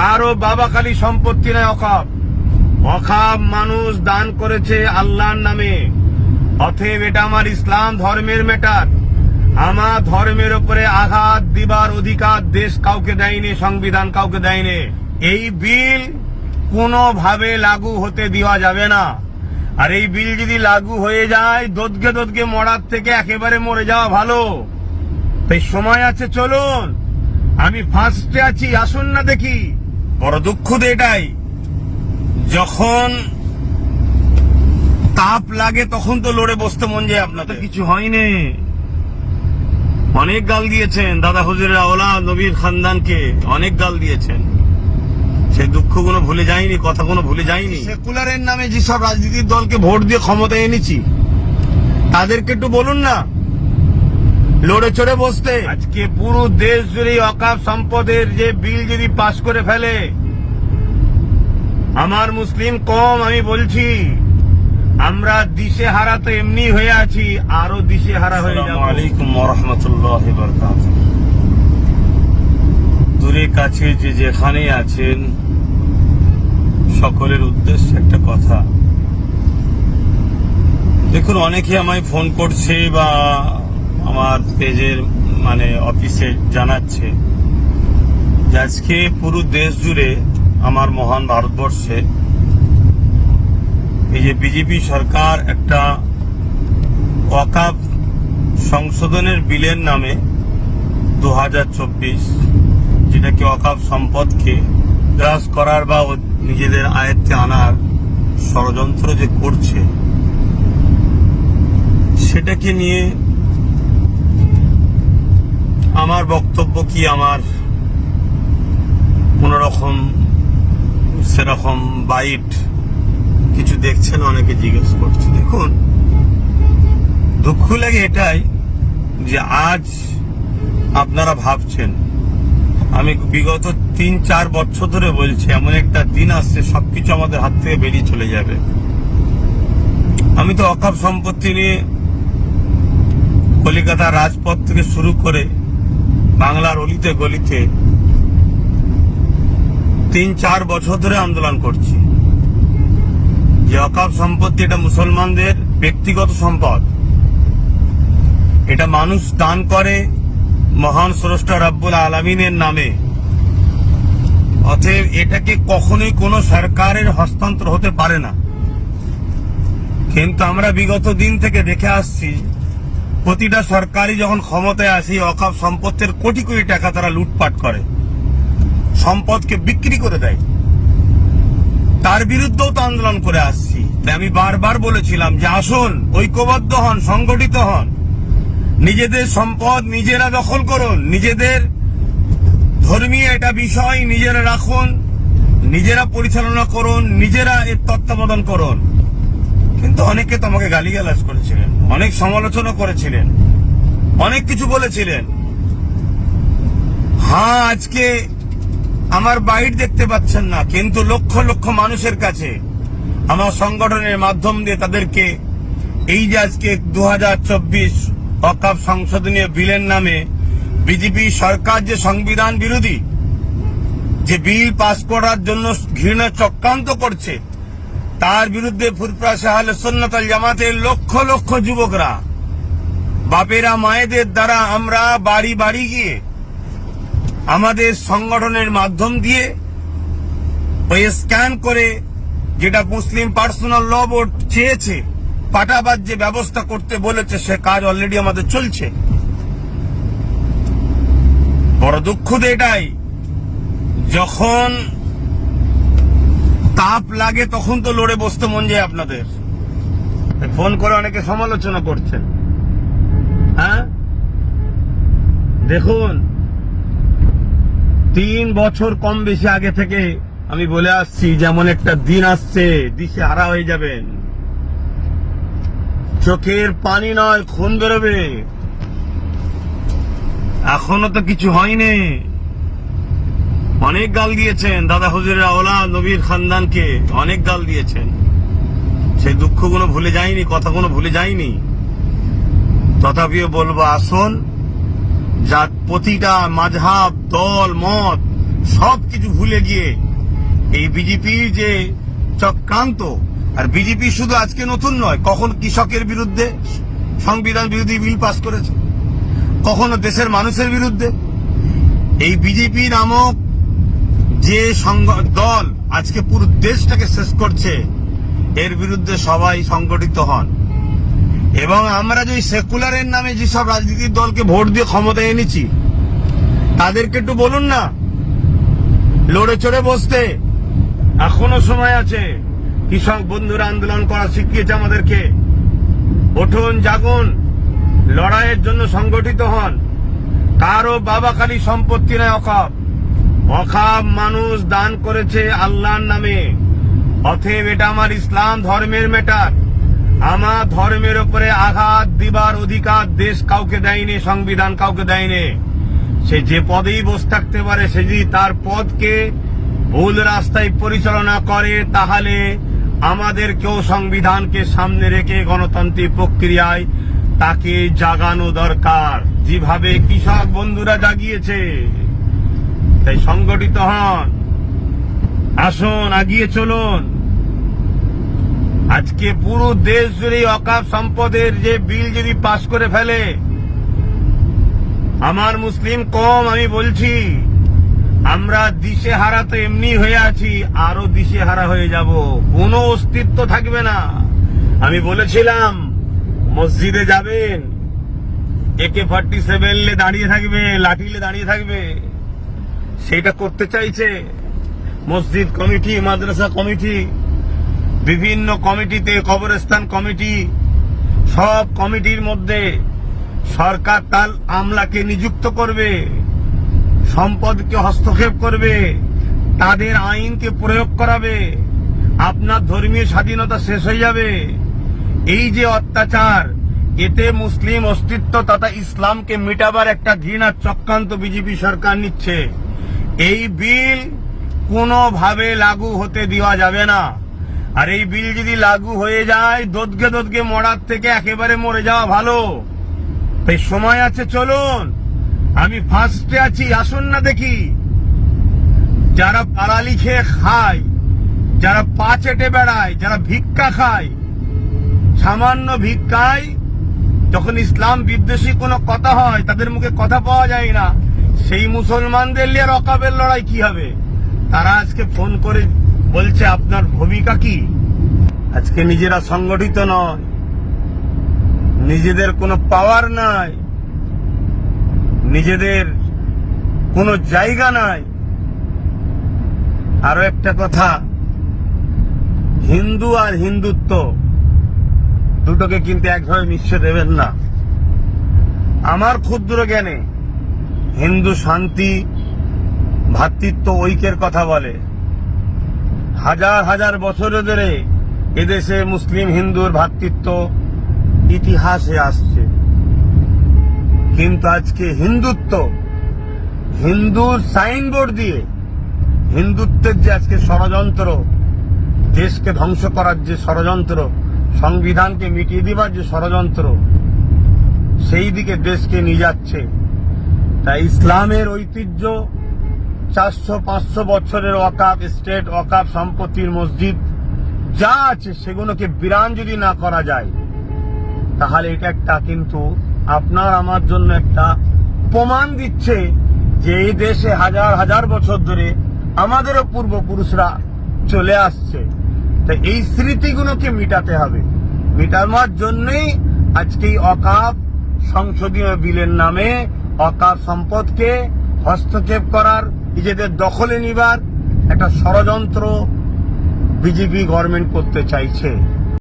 কারো বাবা খালি সম্পত্তি নয় অকাপ। অকাপ মানুষ দান করেছে আল্লাহর নামে। অতএব এটা আমার ইসলাম ধর্মের ম্যাটার। আমার ধর্মের উপরে আঘাত দিবার অধিকার দেশ কাউকে দেয়নি, সংবিধান কাউকে দেয়নি। এই বিল কোনোভাবে লাগু হতে দেওয়া যাবে না। আর এই বিল যদি লাগু হয়ে যায়, দোদকে দোদকে মরার থেকে একেবারে মরে যাওয়া ভালো। তাই সময় আছে, চলুন। আমি ফার্স্টে আছি, আসুন না দেখি। বড় দুঃখ তো এটাই, যখন তাপ লাগে তখন তো লড়ে বসতে মন যায়। আপনাদের কিছু হয়নি। অনেক গাল দিয়েছেন দাদা হুজুরের আওলাদ নবীর খানদানকে, অনেক গাল দিয়েছেন। সেই দুঃখগুলো ভুলে যায়নি, কথাগুলো ভুলে যায়নি। সেকুলারের নামে যেসব রাজনীতির দলকে ভোট দিয়ে ক্ষমতায় এনেছি, তাদেরকে একটু বলুন না লড়ে চড়ে বসতে। আজকে পুরো দেশ জুড়ে ওয়াকফ সম্পদের যে বিল যদি পাশ করে ফেলে, আমার মুসলিম কম আমি বলছি, আমরা দিশেহারা তো এমনি হয়ে আছি, আরো দিশেহারা হয়ে যাব। আসসালামু আলাইকুম ওয়া রাহমাতুল্লাহি ওয়া বারাকাতুহু। দূরে কাছে যে যেখানে আছেন, সকলের উদ্দেশ্যে একটা কথা। দেখুন, অনেকে আমায় ফোন করছে বা আমার পেজের অফিসে জানাচ্ছে যে আজকে পুরো দেশ জুড়ে আমার মহান ভারতবর্ষে এই যে বিজেপি সরকার একটা ওয়াকফ সংশোধনের বিলের নামে 2024, যেটাকে ওয়াকফ সম্পদকে গ্রাস করার বা নিজেদের আয়ত্তে আনার ষড়যন্ত্র যে করছে, সেটাকে নিয়ে আমার বক্তব্য কি, আমার কোন রকম সেরকম বাইট কিছু দেখছেন অনেকে জিজ্ঞেস করছে। দেখুন, দুঃখ লাগে এটাই যে আজ আপনারা ভাবছেন, আমি বিগত 3-4 বছর ধরে বলছি এমন একটা দিন আসছে সবকিছু আমাদের হাত থেকে বেরিয়ে চলে যাবে। আমি তো ওয়াকফ সম্পত্তি নিয়ে কলিকাতা রাজপথ থেকে শুরু করে বাংলার অলিতে গলিতে 3-4 বছর ধরে আন্দোলন করছি যে ওয়াকফ সম্পত্তি এটা মুসলমানদের ব্যক্তিগত সম্পদ। এটা মানুষ দান করে মহান স্রষ্টা রব্বুল আলামিনের নামে। অতএব এটাকে কখনোই কোনো সরকারের হস্তান্তর হতে পারে না। কিন্তু আমরা বিগত দিন থেকে দেখে আসছি, প্রতিটা সরকারই যখন ক্ষমতায় আসি ওয়াকফ সম্পত্তির কোটি কোটি টাকা তারা লুটপাট করে, সম্পদকে বিক্রি করে দেয়। তার বিরুদ্ধেও তো আন্দোলন করে আসছি। তাই আমি বারবার বলেছিলাম যে আসুন, ঐক্যবদ্ধ হন, সংগঠিত হন, নিজেদের সম্পদ নিজেরা দখল করুন, নিজেদের ধর্মীয় এটা বিষয় নিজেরা রাখুন, নিজেরা পরিচালনা করুন, নিজেরা এর তত্ত্বাবধান করুন। কিন্তু অনেকে তো আমাকে গালিগালাজ করেছিলেন, অনেক সমালোচনা করেছিলেন, অনেক কিছু বলেছিলেন। হ্যাঁ, আজকে আমার বাইট দেখতে পাচ্ছেন না, কিন্তু লক্ষ লক্ষ মানুষের কাছে আমার সংগঠনের মাধ্যম দিয়ে তাদেরকে এই যে আজকে 2024 ওয়াকফ সংশোধনীয় বিলের নামে বিজেপি সরকার যে সংবিধান বিরোধী যে বিল পাস করার জন্য ঘৃণা চক্রান্ত করছে, তার বিরুদ্ধে ফুরফুরা আহলে সুন্নাত ওয়াল জামাতের লক্ষ লক্ষ যুবকরা, বাপেরা মায়েদের দ্বারা আমরা বাড়ি বাড়ি গিয়ে আমাদের সংগঠনের মাধ্যম দিয়ে ওই স্ক্যান করে, যেটা মুসলিম পার্সোনাল ল বোর্ড চেয়েছে, পাটাবাদ যে ব্যবস্থা করতে বলেছে, সে কাজ অলরেডি আমাদের চলছে। বড় দুঃখ তো এটাই, যখন তাপ লাগে তখন তো লড়ে বসতে মন যায়। আপনাদের ফোন করে অনেকে সমালোচনা করছেন। হ্যাঁ, দেখুন, 3 বছর কম বেশি আগে থেকে আমি বলে আসছি, যেমন একটা দিন আসছে দিশেহারা হয়ে যাবেন, চোখের পানি নয় খুন বেরোবে। এখনো তো কিছু হয়নি। অনেক গাল দিয়েছেন দাদা হুজুরের আওলাদ নবীর খানদানকে, অনেক গাল দিয়েছেন। সেই দুঃখগুলো ভুলে যায়নি, কথাগুলো ভুলে যায়নি। তথাপিও বলবো, আসুন, যা প্রতিটা মাযহাব, দল, মত সবকিছু ভুলে গিয়ে এই বিজেপির যে চক্রান্ত, আর বিজেপি শুধু আজকে নতুন নয়, কখন কৃষকের বিরুদ্ধে সংবিধান বিরোধী বিল পাস করেছে, কখনো দেশের মানুষের বিরুদ্ধে। এই বিজেপি নামক যে দল আজকে পুরো দেশটাকে শেষ করছে, এর বিরুদ্ধে সবাই সংগঠিত হন। এবং আমরা যে সেকুলারের নামে যেসব রাজনীতির দলকে ভোট দিয়ে ক্ষমতায় এনেছি, তাদেরকে একটু বলুন না লড়ে চড়ে বসতে। এখনো সময় আছে। কৃষক বন্ধুরা আন্দোলন করা শিখিয়েছে আমাদেরকে। উঠুন, জাগুন, লড়াইয়ের জন্য সংগঠিত হন। কারো বাবা খালি সম্পত্তি নয় অকাপ। অকাপ মানুষ দান করেছে আল্লাহর নামে। অতএব এটা আমার ইসলাম ধর্মের ম্যাটার। আমার ধর্মের উপরে আঘাত দিবার অধিকার দেশ কাউকে দেয়নি, সংবিধান কাউকে দেয়নি। সে যে পদেই বসে থাকতে পারে, সে যদি তার পদকে ভুল রাস্তায় পরিচালনা করে, তাহলে আমাদেরকেও সংবিধানকে সামনে রেখে গণতান্ত্রিক প্রক্রিয়ায় তাকে জাগানো দরকার, যেভাবে কৃষক বন্ধুরা জাগিয়েছে। তাই সংগঠিত হন, আসুন, এগিয়ে চলুন। আজকে পুরো দেশ জুড়ে অকাপ সম্পদের যে বিল যদি পাশ করে ফেলে, আমার মুসলিম কম আমি বলছি, আমরা দিশেহারা তো এমনি হয়ে আছি, আরো দিশেহারা হয়ে যাব। কোনো অস্তিত্ব থাকবে না। আমি বলেছিলাম মসজিদে যাবেন, AK-47 দাঁড়িয়ে থাকবে, লাঠিলে দাঁড়িয়ে থাকবে। সেটা করতে চাইছে মসজিদ কমিটি, মাদ্রাসা কমিটি, বিভিন্ন কমিটিতে, কবরস্থান কমিটি, সব কমিটির মধ্যে সরকার তার আমলাকে নিযুক্ত করবে, সম্পদকে হস্তক্ষেপ করবে, তাদের আইনকে প্রয়োগ করাবে। আপনার ধর্মীয় স্বাধীনতা শেষ হয়ে যাবে। এই যে অত্যাচার, এতে মুসলিম অস্তিত্ব তথা ইসলামকে মিটাবার একটা ঘৃণার চক্রান্ত বিজেপি সরকার নিচ্ছে। এই বিল কোনোভাবে লাগু হতে দেওয়া যাবে না। আর এই বিল যদি লাগু হয়ে যায়, দোদকে দোদকে মরার থেকে একেবারে মরে যাওয়া ভালো। তাই সময় আছে, চলুন। আমি ফার্স্টে আছি, আসুন না দেখি। যারা পাড়ালি খেয়ে খায়, যারা পা চেটে বেড়ায়, যারা ভিক্ষা খায়, সামান্য ভিক্ষায় যখন ইসলাম বিদ্বেষী কোনো কথা হয়, তাদের মুখে কথা পাওয়া যায় না। সেই মুসলমানদের নিয়ে অকাপের লড়াই কি হবে? তারা আজকে ফোন করে বলছে আপনার ভূমিকা কি? আজকে নিজেরা সংগঠিত নয়, নিজেদের কোনো পাওয়ার নাই, নিজেদের কোনো জায়গা নাই। আরো একটা কথা, হিন্দু আর হিন্দুত্ব দুটোকে কিন্তু একভাবে মিশিয়ে দেবেন না। আমার ক্ষুদ্র জ্ঞানে হিন্দু শান্তি, ভ্রাতৃত্ব, ঐক্যের কথা বলে। হাজার হাজার বছর ধরে এদেশে মুসলিম হিন্দুর ভ্রাতৃত্ব ইতিহাসে আসছে। কিন্তু আজকে হিন্দুত্ব, হিন্দুর সাইনবোর্ড দিয়ে হিন্দুত্বের যে আজকে ষড়যন্ত্র, দেশকে ধ্বংস করার যে ষড়যন্ত্র, সংবিধানকে মিটিয়ে দিবার যে ষড়যন্ত্র, সেই দিকে দেশকে নিয়ে যাচ্ছে। তাই ইসলামের ঐতিহ্য, 400-500 বছরের ওয়াকাফ স্টেট, ওয়াকাফ সম্পত্তির মসজিদ যা আছে, সেগুলোকে বিরান যদি না করা যায়, তাহলে এটা একটা কিন্তু আপনার আমার জন্য একটা প্রমাণ দিচ্ছে যে এই দেশে হাজার হাজার বছর ধরে আমাদেরও পূর্বপুরুষরা চলে আসছে। তাই এই স্মৃতিগুলোকে মিটাতে হবে। মিটানোর জন্যই আজকে এই অকাপ সংসদীয় বিলের নামে অকাপ সম্পদকে হস্তক্ষেপ করার, নিজেদের দখলে নিবার একটা ষড়যন্ত্র বিজেপি গভর্নমেন্ট করতে চাইছে।